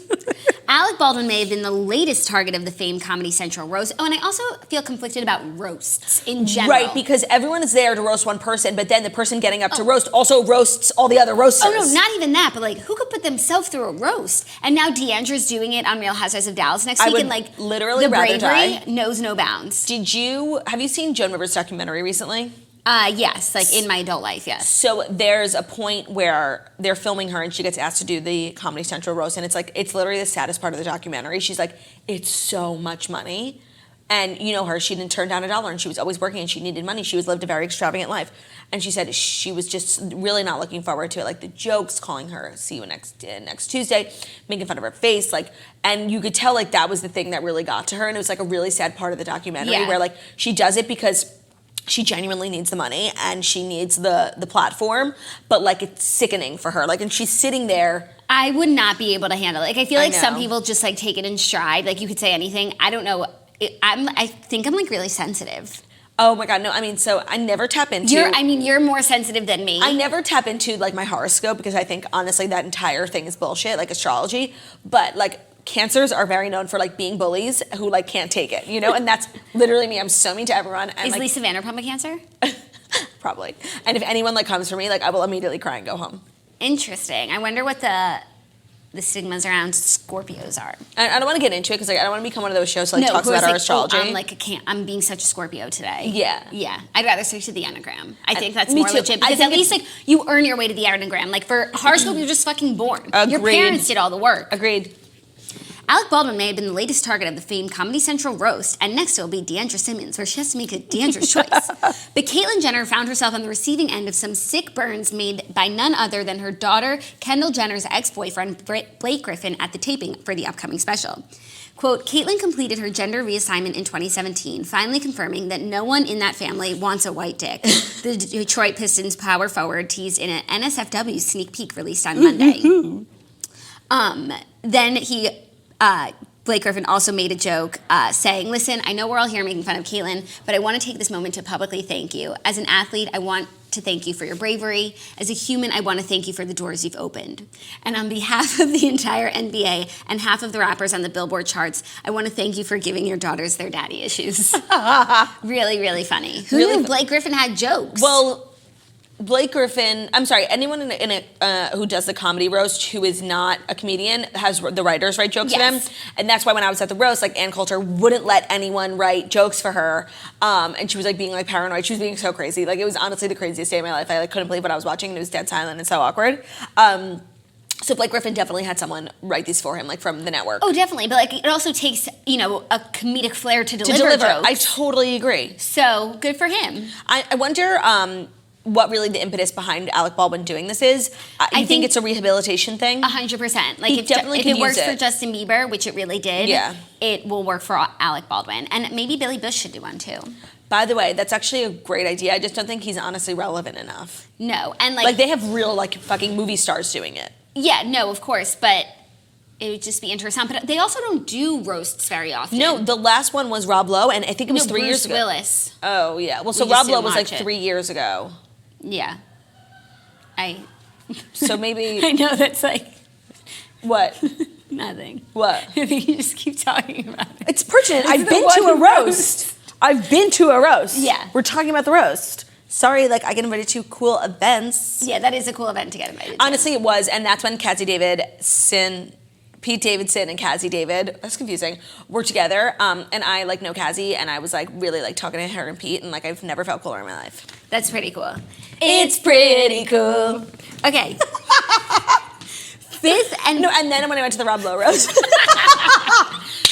Alec Baldwin may have been the latest target of the famed Comedy Central roast. Oh, and I also feel conflicted about roasts in general. Right, because everyone is there to roast one person, but then the person getting up to roast also roasts all the other roasters. Oh, no, not even that, but like, who could put themselves through a roast? And now Deandra's doing it on Real Housewives of Dallas next week, and like, literally the rather bravery die. knows no bounds. Have you seen Joan Rivers' documentary recently? Yes, like in my adult life, yes. So there's a point where they're filming her and she gets asked to do the Comedy Central roast, and it's literally the saddest part of the documentary. She's like, it's so much money. And you know her, she didn't turn down $1 and she was always working and she needed money. She lived a very extravagant life. And she said she was just really not looking forward to it. Like the jokes, calling her, see you next Tuesday, making fun of her face. And you could tell like that was the thing that really got to her. And it was like a really sad part of the documentary where like she does it because she genuinely needs the money and she needs the platform, but like it's sickening for her. Like, and she's sitting there. I would not be able to handle it. Like, I feel like some people just like take it in stride. Like, you could say anything. I don't know. I think I'm like really sensitive. Oh my God, no. I mean, so I never tap into. You're more sensitive than me. I never tap into like my horoscope because I think honestly that entire thing is bullshit, like astrology. But like Cancers are very known for like being bullies who like can't take it, you know? And that's literally me. I'm so mean to everyone. And, is like, Lisa Vanderpump a Cancer? Probably. And if anyone like comes for me, like I will immediately cry and go home. Interesting. I wonder what the stigmas around Scorpios are. I don't want to get into it because like I don't want to become one of those shows that like, talks about our astrology. I'm being such a Scorpio today. Yeah. I'd rather stick to the Enneagram. I think that's me more too. legit because at least like you earn your way to the Enneagram. Like for horoscope, you're just fucking born. Agreed. Your parents did all the work. Agreed. Alec Baldwin may have been the latest target of the famed Comedy Central roast, and next will be Deandra Simmons, where she has to make a Deandra's choice. But Caitlyn Jenner found herself on the receiving end of some sick burns made by none other than her daughter, Kendall Jenner's ex-boyfriend, Blake Griffin, at the taping for the upcoming special. Quote, Caitlyn completed her gender reassignment in 2017, finally confirming that no one in that family wants a white dick. The Detroit Pistons power forward teased in an NSFW sneak peek released on Monday. Blake Griffin also made a joke saying, listen, I know we're all here making fun of Caitlyn, but I want to take this moment to publicly thank you. As an athlete, I want to thank you for your bravery. As a human, I want to thank you for the doors you've opened. And on behalf of the entire NBA and half of the rappers on the Billboard charts, I want to thank you for giving your daughters their daddy issues. Really, really funny. Who knew Blake Griffin had jokes? Well, Blake Griffin, I'm sorry, anyone who does the comedy roast who is not a comedian has the writers write jokes for them. And that's why when I was at the roast, like Ann Coulter wouldn't let anyone write jokes for her. And she was like being like paranoid. She was being so crazy. Like it was honestly the craziest day of my life. I like couldn't believe what I was watching and it was dead silent and so awkward. So Blake Griffin definitely had someone write these for him, like from the network. Oh, definitely. But like it also takes, a comedic flair to deliver jokes. I totally agree. So good for him. I wonder what really the impetus behind Alec Baldwin doing this is. I think it's a rehabilitation thing. 100%. Like if it works for Justin Bieber, which it really did, it will work for Alec Baldwin. And maybe Billy Bush should do one too. By the way, that's actually a great idea. I just don't think he's honestly relevant enough. No. And like they have real like fucking movie stars doing it. Yeah, no, of course, but it would just be interesting. But they also don't do roasts very often. No, the last one was Rob Lowe, and I think it was 3 years ago. Bruce Willis. Oh, yeah. Well, so Rob Lowe was like 3 years ago. Yeah. So maybe... I know, that's like... What? Nothing. What? I think you just keep talking about it. It's pertinent. I've been to a roast. I've been to a roast. Yeah. We're talking about the roast. Sorry, like I get invited to cool events. Yeah, that is a cool event to get invited to. Honestly, it was, and that's when Pete Davidson and Cassie David, that's confusing, were together, and I like know Cassie, and I was like really like talking to her and Pete, and like I've never felt cooler in my life. That's pretty cool. It's pretty cool. Okay. Fifth and... No, and then when I went to the Rob Lowe roast.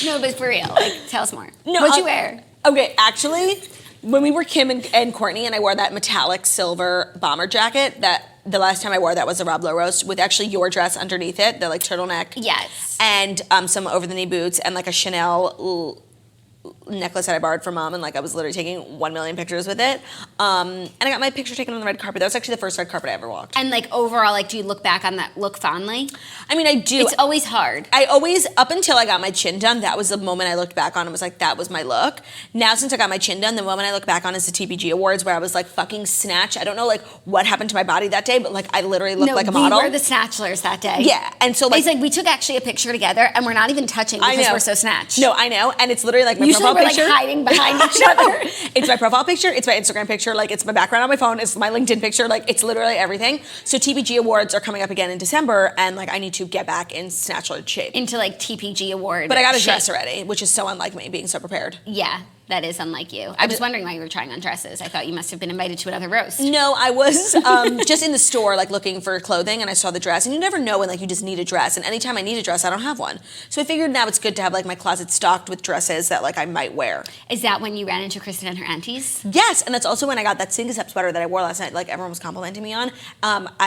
No, but for real, like tell us more. No, What'd you wear? Okay, actually, when we were Kim and Courtney, and I wore that metallic silver bomber jacket, that the last time I wore that was the Rob Lowe roast, with actually your dress underneath it, the like turtleneck. Yes. And some over the knee boots and like a Chanel necklace that I borrowed from mom, and like I was literally taking 1 million pictures with it. And I got my picture taken on the red carpet. That was actually the first red carpet I ever walked. And like overall, like do you look back on that look fondly? I mean, I do. It's always hard. I always, up until I got my chin done, that was the moment I looked back on and was like, that was my look. Now, since I got my chin done, the moment I look back on is the TPG Awards where I was like fucking snatch. I don't know like what happened to my body that day, but like I literally looked like a model. We were the snatchlers that day. Yeah, and so like, it's like we took actually a picture together and we're not even touching because we're so snatched. No, I know, and it's literally like my Usually profile we're picture. like hiding behind each other. It's my profile picture, it's my Instagram picture, like it's my background on my phone, it's my LinkedIn picture, like it's literally everything. So TPG Awards are coming up again in December, and like I need to get back in snatchler shape. Into like TPG Award. But I got a shape. dress already, which is so unlike me, being so prepared. Yeah, that is unlike you. I was wondering why you were trying on dresses. I thought you must have been invited to another roast. No, I was just in the store like looking for clothing, and I saw the dress, and you never know when like you just need a dress, and anytime I need a dress, I don't have one. So I figured now it's good to have like my closet stocked with dresses that like I might wear. Is that when you ran into Kristen and her aunties? Yes, and that's also when I got that Singacep sweater that I wore last night, like everyone was complimenting me on.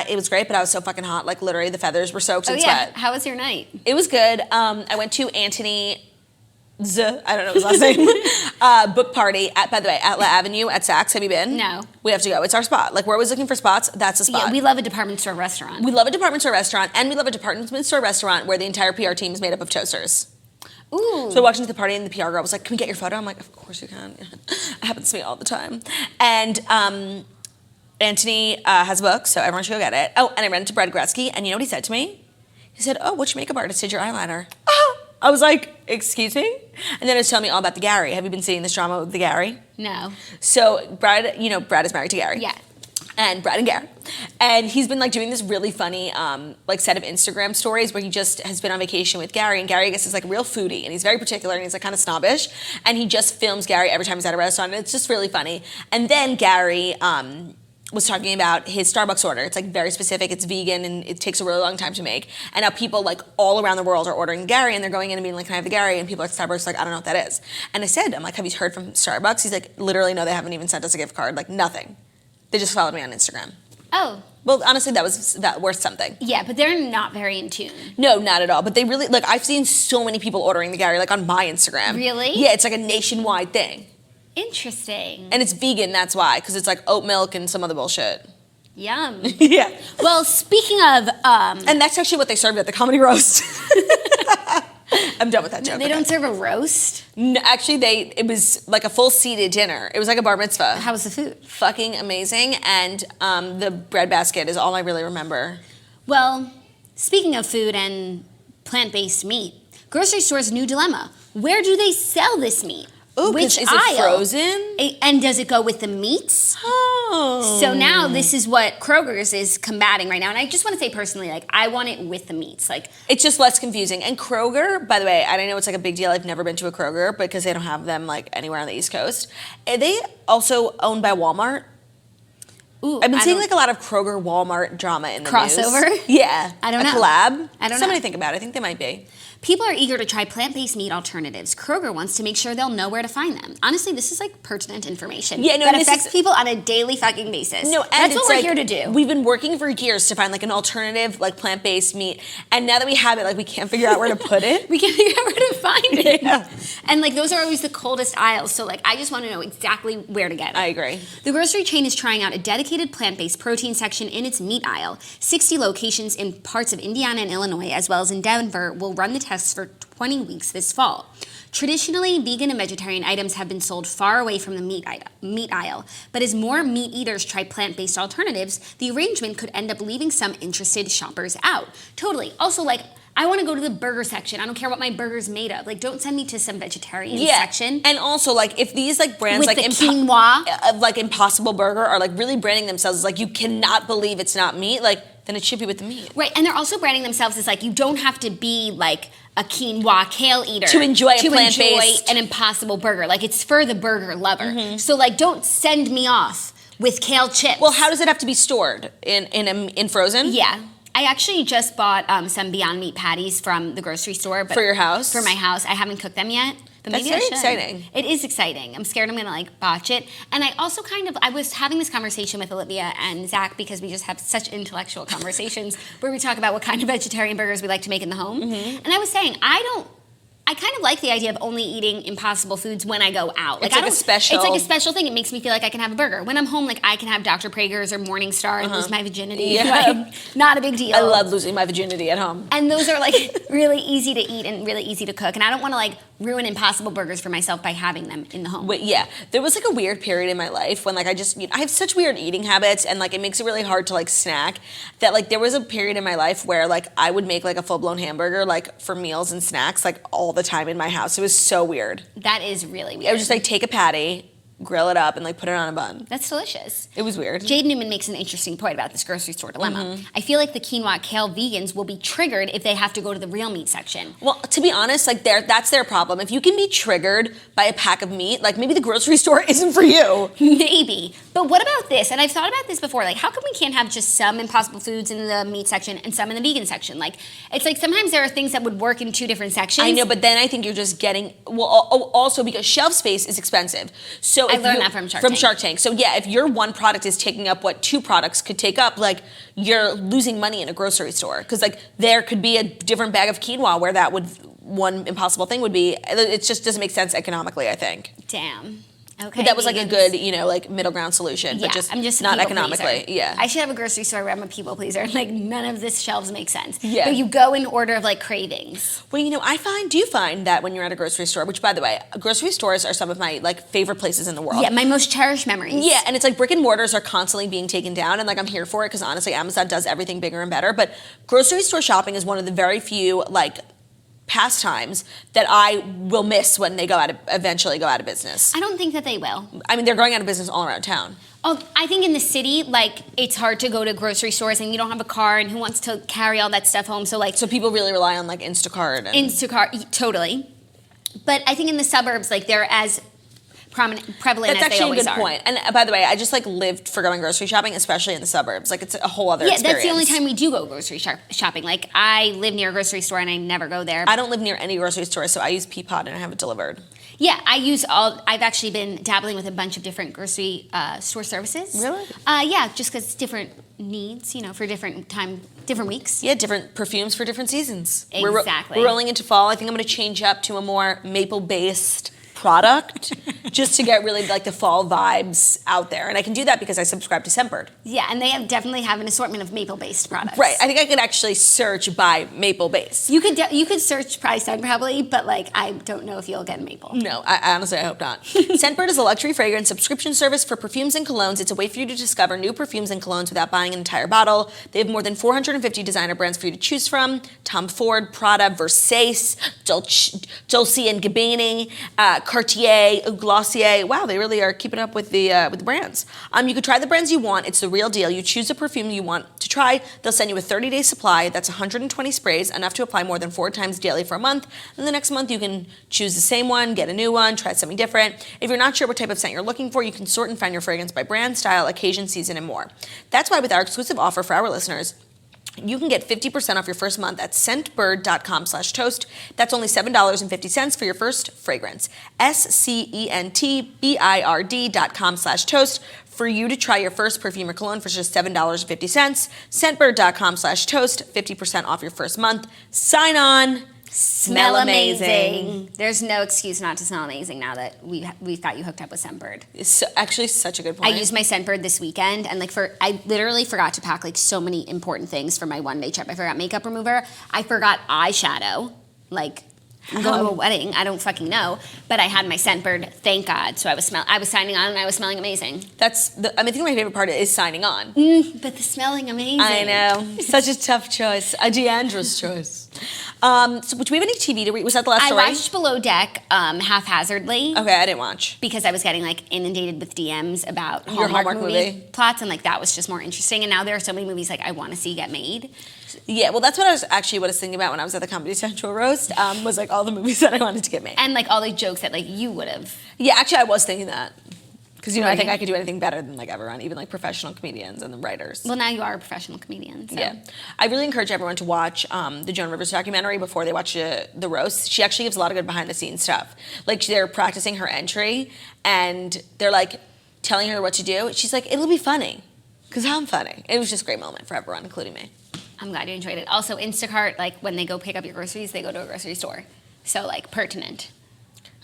It was great, but I was so fucking hot, like literally the feathers were soaked in sweat. How was your night? It was good. I went to Anthony I don't know his last name, book party at, by the way, at La Avenue at Saks. Have you been? No. We have to go. It's our spot. Like, we're always looking for spots. That's a spot. Yeah, we love a department store restaurant. We love a department store restaurant, and we love a department store restaurant where the entire PR team is made up of toasters. Ooh. So I walked into the party, and the PR girl was like, "Can we get your photo?" I'm like, "Of course you can." It happens to me all the time. And Anthony has a book, so everyone should go get it. Oh, and I ran into Brad Gretzky, and you know what he said to me? He said, "Oh, which makeup artist did your eyeliner?" I was like, "Excuse me?" And then he was telling me all about the Gary. Have you been seeing this drama with the Gary? No. So Brad, you know, Brad is married to Gary. Yeah. And Brad and Gary. And he's been like doing this really funny like set of Instagram stories where he just has been on vacation with Gary, and Gary, I guess, is like a real foodie, and he's very particular, and he's like kind of snobbish, and he just films Gary every time he's at a restaurant, and it's just really funny. And then Gary was talking about his Starbucks order. It's like very specific, it's vegan, and it takes a really long time to make. And now people like all around the world are ordering Gary, and they're going in and being like, "Can I have the Gary?" And people at Starbucks are like, "I don't know what that is." And I said, I'm like, "Have you heard from Starbucks?" He's like, "Literally, no, they haven't even sent us a gift card, like nothing. They just followed me on Instagram." Oh. Well, honestly, that was worth something. Yeah, but they're not very in tune. No, not at all. But they really, like, I've seen so many people ordering the Gary, like on my Instagram. Really? Yeah, it's like a nationwide thing. Interesting. And it's vegan, that's why, because it's like oat milk and some other bullshit. Yum. Yeah. Well, speaking of... and that's actually what they served at the comedy roast. I'm done with that joke. They don't serve a roast? No, actually, it was like a full seated dinner. It was like a bar mitzvah. How was the food? Fucking amazing. And the bread basket is all I really remember. Well, speaking of food and plant-based meat, grocery store's new dilemma. Where do they sell this meat? Ooh, Which is aisle? it frozen? And does it go with the meats? Oh. So now this is what Kroger's is combating right now. And I just want to say personally, like, I want it with the meats. Like, it's just less confusing. And Kroger, by the way, I know it's like a big deal. I've never been to a Kroger because they don't have them like anywhere on the East Coast. Are they also owned by Walmart? ooh, I've been seeing like a lot of Kroger Walmart drama in the crossover? news. Yeah. I don't a know. collab? I don't know. Somebody think about it. I think they might be. People are eager to try plant-based meat alternatives. Kroger wants to make sure they'll know where to find them. Honestly, this is like pertinent information Yeah, no, that this affects is- people on a daily fucking basis. No, and that's it's what we're like, here to do. We've been working for years to find like an alternative, like plant-based meat, and now that we have it, like we can't figure out where to put it. We can't figure out where to find it. Yeah. And like those are always the coldest aisles. So like I just want to know exactly where to get it. I agree. The grocery chain is trying out a dedicated plant-based protein section in its meat aisle. 60 locations in parts of Indiana and Illinois, as well as in Denver, will run the tests for 20 weeks this fall. Traditionally, vegan and vegetarian items have been sold far away from the meat aisle, but as more meat eaters try plant-based alternatives, the arrangement could end up leaving some interested shoppers out. Totally. Also, like, I want to go to the burger section. I don't care what my burger's made of. Like, don't send me to some vegetarian section. And also, like, if these like brands With like the quinoa. like Impossible Burger are like really branding themselves as like you cannot believe it's not meat, like then it should be with the meat. Right, and they're also branding themselves as like you don't have to be like a quinoa kale eater To enjoy a plant-based- an Impossible Burger. Like it's for the burger lover. So like don't send me off with kale chips. Well, how does it have to be stored in frozen? Yeah. I actually just bought some Beyond Meat patties from the grocery store. But For your house? For my house. I haven't cooked them yet. But That's maybe I very should. exciting. It is exciting. I'm scared I'm going to like botch it. And I also I was having this conversation with Olivia and Zach because we just have such intellectual conversations where we talk about what kind of vegetarian burgers we like to make in the home. And I was saying, I I kind of like the idea of only eating Impossible Foods when I go out. It's like a special. It's like a special thing. It makes me feel like I can have a burger. When I'm home, like I can have Dr. Praeger's or Morningstar and lose my virginity. Yeah. Like, not a big deal. I love losing my virginity at home. And those are like really easy to eat and really easy to cook. And I don't want to like ruin Impossible Burgers for myself by having them in the home. But yeah, there was like a weird period in my life when like I have such weird eating habits and like it makes it really hard to like snack that like there was a period in my life where like I would make like a full-blown hamburger like for meals and snacks like all the time in my house. It was so weird. That is really weird. I would just like take a patty, grill it up, and like put it on a bun. That's delicious. It was weird. Jade Newman makes an interesting point about this grocery store dilemma. I feel like the quinoa kale vegans will be triggered if they have to go to the real meat section. Well, to be honest, like that's their problem. If you can be triggered by a pack of meat, like maybe the grocery store isn't for you. Maybe. But what about this? And I've thought about this before. Like, how come we can't have just some Impossible Foods in the meat section and some in the vegan section? Like, it's like sometimes there are things that would work in two different sections. I know, but then I think you're just getting, well, also because shelf space is expensive. So I learned that from Shark Tank. So yeah, if your one product is taking up what two products could take up, like you're losing money in a grocery store. Because like there could be a different bag of quinoa where that would, one impossible thing would be. It just doesn't make sense economically, I think. Damn. Okay. But that was like a good, like middle ground solution, but just, I'm just not a economically. pleaser. Yeah. I should have a grocery store where I'm a people pleaser. Like none of this shelves make sense. Yeah. But you go in order of like cravings. Well, do you find that when you're at a grocery store, which by the way, grocery stores are some of my like favorite places in the world. Yeah, my most cherished memories. Yeah, and it's like brick and mortars are constantly being taken down, and like I'm here for it because honestly, Amazon does everything bigger and better. But grocery store shopping is one of the very few like pastimes that I will miss when they eventually go out of business. I don't think that they will. I mean, they're going out of business all around town. Oh, I think in the city, like, it's hard to go to grocery stores and you don't have a car and who wants to carry all that stuff home. So people really rely on like Instacart. Totally. But I think in the suburbs, like, they're as prevalent That's as they always are. That's actually a good point. And by the way, I just like lived for going grocery shopping, especially in the suburbs. Like it's a whole other experience. That's the only time we do go grocery shopping. Like I live near a grocery store and I never go there. I don't live near any grocery store, so I use Peapod and I have it delivered. Yeah, I've actually been dabbling with a bunch of different grocery store services. Really? Yeah, just because different needs, for different weeks. Yeah, different perfumes for different seasons. Exactly. We're rolling into fall. I think I'm going to change up to a more maple-based product just to get really like the fall vibes out there. And I can do that because I subscribe to Scentbird. Yeah, and they definitely have an assortment of maple-based products. Right. I think I could actually search by maple-based. You could search price tag probably, but like I don't know if you'll get maple. No, I honestly I hope not. Scentbird is a luxury fragrance subscription service for perfumes and colognes. It's a way for you to discover new perfumes and colognes without buying an entire bottle. They have more than 450 designer brands for you to choose from. Tom Ford, Prada, Versace, Dolce & Gabbana, Cartier, Glossier. Wow, they really are keeping up with the brands. You could try the brands you want. It's the real deal. You choose a perfume you want to try. They'll send you a 30-day supply. That's 120 sprays, enough to apply more than 4 times daily for a month. And the next month you can choose the same one, get a new one, try something different. If you're not sure what type of scent you're looking for, you can sort and find your fragrance by brand, style, occasion, season, and more. That's why with our exclusive offer for our listeners, you can get 50% off your first month at scentbird.com/toast. That's only $7.50 for your first fragrance. SCENTBIRD.com/toast for you to try your first perfume or cologne for just $7.50. Scentbird.com/toast, 50% off your first month. Sign on. Smell amazing. There's no excuse not to smell amazing now that we've got you hooked up with Scentbird. It's actually such a good point. I used my Scentbird this weekend, and I literally forgot to pack like so many important things for my one-day trip. I forgot makeup remover. I forgot eyeshadow. Like I'm going to a wedding. I don't fucking know, but I had my Scentbird. Thank God. So I was signing on, and I was smelling amazing. I think my favorite part is signing on. But the smelling amazing. I know. Such a tough choice. A Deandra's choice. So do we have any TV to read? Was that the last story? I watched Below Deck haphazardly. Okay, I didn't watch. Because I was getting like inundated with DMs about Your Hallmark movie plots, and like that was just more interesting. And now there are so many movies like I want to see get made. Yeah, well, that's what I was thinking about when I was at the Comedy Central roast. Was like all the movies that I wanted to get made, and like all the jokes that like you would have. Yeah, actually, I was thinking that. Because, I think I could do anything better than, like, everyone, even, like, professional comedians and the writers. Well, now you are a professional comedian, so. Yeah. I really encourage everyone to watch the Joan Rivers documentary before they watch the roast. She actually gives a lot of good behind-the-scenes stuff. Like, they're practicing her entry, and they're, like, telling her what to do. She's like, it'll be funny. Because I'm funny. It was just a great moment for everyone, including me. I'm glad you enjoyed it. Also, Instacart, like, when they go pick up your groceries, they go to a grocery store. So like pertinent.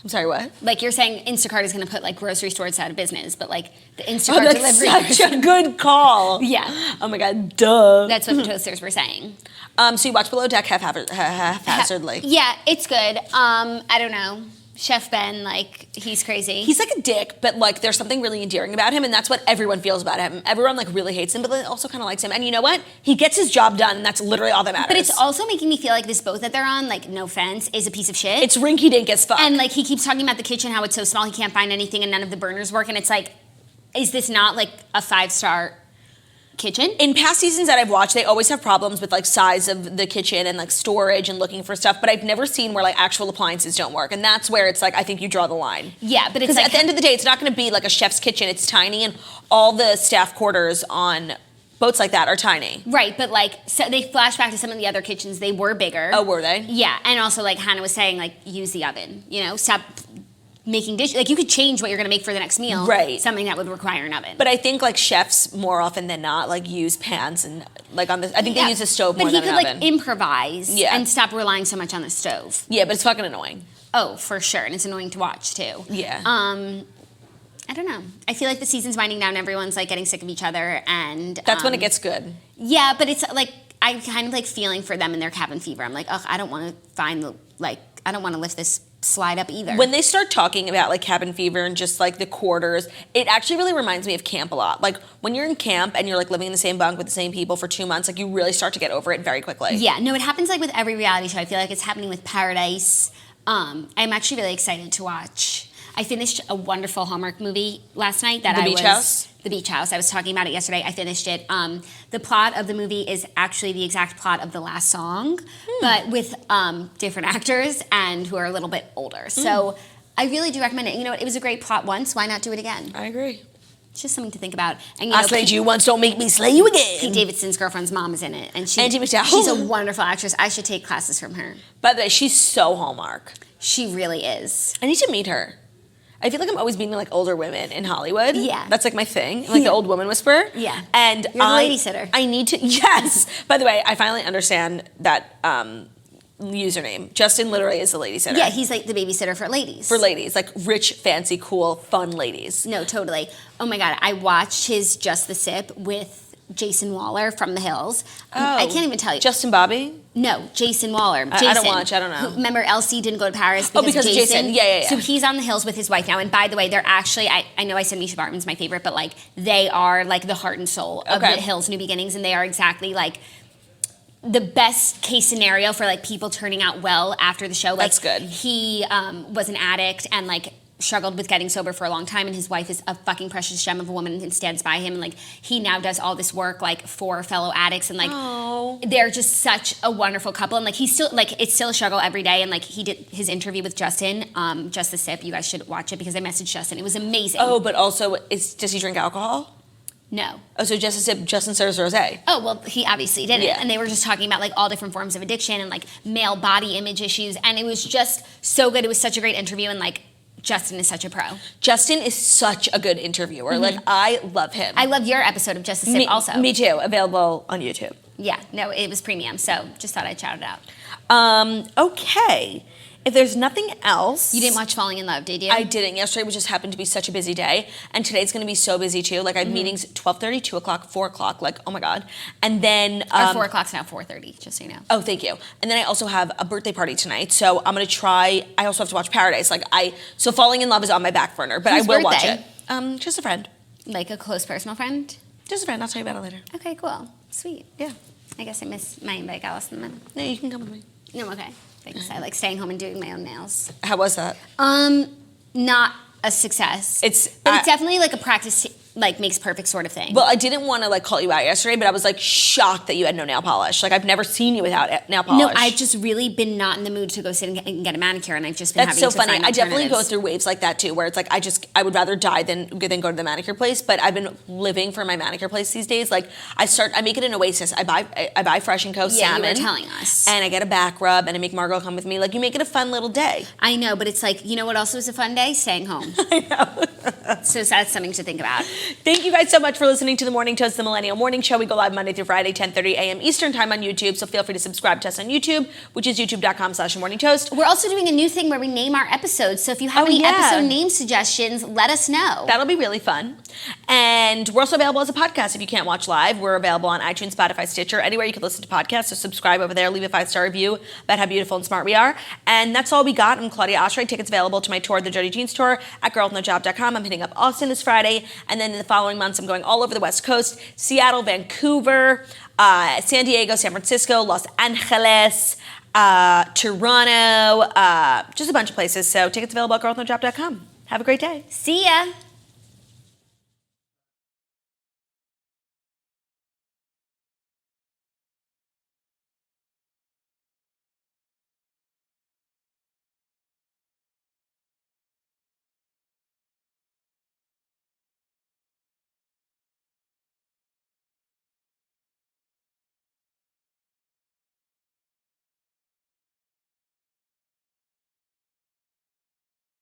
I'm sorry, what? Like you're saying Instacart is going to put like grocery stores out of business, but like the Oh, Instacart that's delivery. such a good call. Yeah. Oh my God, duh. That's what the toasters were saying. So you watch Below Deck haphazardly. Yeah, it's good. I don't know. Chef Ben, like, he's crazy. He's like a dick, but like there's something really endearing about him, and that's what everyone feels about him. Everyone like really hates him, but they also kind of likes him. And you know what? He gets his job done, and that's literally all that matters. But it's also making me feel like this boat that they're on, like, no offense, is a piece of shit. It's rinky dink as fuck. And like he keeps talking about the kitchen, how it's so small, he can't find anything, and none of the burners work. And it's like, is this not like a 5-star kitchen? In past seasons that I've watched, they always have problems with like size of the kitchen and like storage and looking for stuff, but I've never seen where like actual appliances don't work. And that's where it's like, I think you draw the line. Yeah, but it's Because like, at the end of the day, it's not gonna be like a chef's kitchen. It's tiny, and all the staff quarters on boats like that are tiny. right, but like, so they flash back to some of the other kitchens, they were bigger. Oh, were they? Yeah, and also like Hannah was saying, like, use the oven, you know, stop making dishes. Like you could change what you're gonna make for the next meal. Right. Something that would require an oven. But I think like chefs more often than not like use pans and like on the, I think they use a stove more than an But he could oven. like improvise Yeah. and stop relying so much on the stove. Yeah, but it's fucking annoying. Oh, for sure, and it's annoying to watch too. Yeah. I don't know. I feel like the season's winding down. Everyone's like getting sick of each other, and That's when it gets good. Yeah, but it's like I kind of like feeling for them in their cabin fever. I'm like, ugh, I don't want to find the like. I don't want to lift this slide up either. When they start talking about like cabin fever and just like the quarters, it actually really reminds me of camp a lot. Like when you're in camp and you're like living in the same bunk with the same people for 2 months, like you really start to get over it very quickly. Yeah, no, it happens like with every reality show. I feel like it's happening with Paradise. I'm actually really excited to watch. I finished a wonderful Hallmark movie last night that The I Beach was House? The Beach House. I was talking about it yesterday. I finished it. The plot of the movie is actually the exact plot of the last song, but with different actors and who are a little bit older. So I really do recommend it. You know what? It was a great plot once. Why not do it again? I agree. It's just something to think about. And you I know, slayed you once, don't make me slay you again. Pete Davidson's girlfriend's mom is in it, and Angie McDowell. she's a wonderful actress. I should take classes from her. By the way, she's so Hallmark. She really is. I need to meet her. I feel like I'm always meeting like older women in Hollywood. Yeah. That's like my thing. I'm like the old woman whisperer. Yeah. And You're the lady sitter. I need to, yes. By the way, I finally understand that username. Justin literally is the lady sitter. Yeah, he's like the babysitter for ladies. For ladies, like rich, fancy, cool, fun ladies. No, totally. Oh my God, I watched his Just the Sip with Jason Waller from The Hills. I can't even tell you. Justin Bobby? No, Jason Waller. Jason. I don't watch, I don't know. Remember Elsie didn't go to Paris Oh, because, because of Jason. Yeah. So he's on The Hills with his wife now. And by the way, they're actually, I know I said Misha Barton's my favorite, but like they are like the heart and soul of Okay. The Hills New Beginnings. And they are exactly like the best case scenario for like people turning out well after the show. Like, That's good. He was an addict and like struggled with getting sober for a long time, and his wife is a fucking precious gem of a woman and stands by him, and like he now does all this work like for fellow addicts, and like they're just such a wonderful couple, and like he's still like it's still a struggle every day, and like he did his interview with Justin, Just the Sip. You guys should watch it because I messaged Justin. It was amazing. Oh, but also, does he drink alcohol? No. Oh, so just a sip, Justin serves rosé. Oh, well, he obviously didn't. Yeah. And they were just talking about like all different forms of addiction and like male body image issues, and it was just so good. It was such a great interview, and like Justin is such a pro. Justin is such a good interviewer. Like, I love him. I love your episode of Just the Sip also. Me too. Available on YouTube. Yeah, no, it was premium, so just thought I'd shout it out. Okay. If there's nothing else. You didn't watch Falling in Love, did you? I didn't. Yesterday just happened to be such a busy day. And today's going to be so busy too. Like I have meetings at 12:30, 2 o'clock, 4 o'clock. Like, oh my God. And then. Our 4 o'clock's now 4:30, just so you know. Oh, thank you. And then I also have a birthday party tonight. So I'm going to try. I also have to watch Paradise. So Falling in Love is on my back burner, but Whose I will watch birthday? it. Just a friend. Like a close personal friend? Just a friend. I'll tell you about it later. Okay, cool. Sweet. Yeah. I guess I missed my invite. Got lost in the middle. No, you can come with me. No, okay. Thanks. I like staying home and doing my own nails. How was that? Not a success. But it's definitely like a practice, like makes perfect sort of thing. Well, I didn't want to like call you out yesterday, but I was like shocked that you had no nail polish. Like I've never seen you without nail polish. No, I've just really been not in the mood to go sit and get a manicure, and I've just been That's having so to funny. find I definitely go alternatives. through waves like that too, where it's like I would rather die than go to the manicure place. But I've been living for my manicure place these days. Like I make it an oasis. I buy Fresh and Co. Yeah, salmon. you were telling us. And I get a back rub, and I make Margot come with me. Like you make it a fun little day. I know, but it's like, you know what else was a fun day? Staying home. I know. So that's something to think about. Thank you guys so much for listening to The Morning Toast, the Millennial Morning Show. We go live Monday through Friday, 10:30 a.m. Eastern Time on YouTube, so feel free to subscribe to us on YouTube, which is youtube.com/morningtoast. We're also doing a new thing where we name our episodes, so if you have any episode name suggestions, let us know. That'll be really fun. And we're also available as a podcast if you can't watch live. We're available on iTunes, Spotify, Stitcher, anywhere you can listen to podcasts, so subscribe over there, leave a 5-star review about how beautiful and smart we are. And that's all we got. I'm Claudia Oshry. Tickets available to my tour, the Dirty Jeans Tour, at girlwithnojob.com. I'm hitting up Austin this Friday, and then in the following months, I'm going all over the West Coast, Seattle, Vancouver, San Diego, San Francisco, Los Angeles, Toronto, just a bunch of places. So tickets available at girlwithnojob.com. Have a great day. See ya.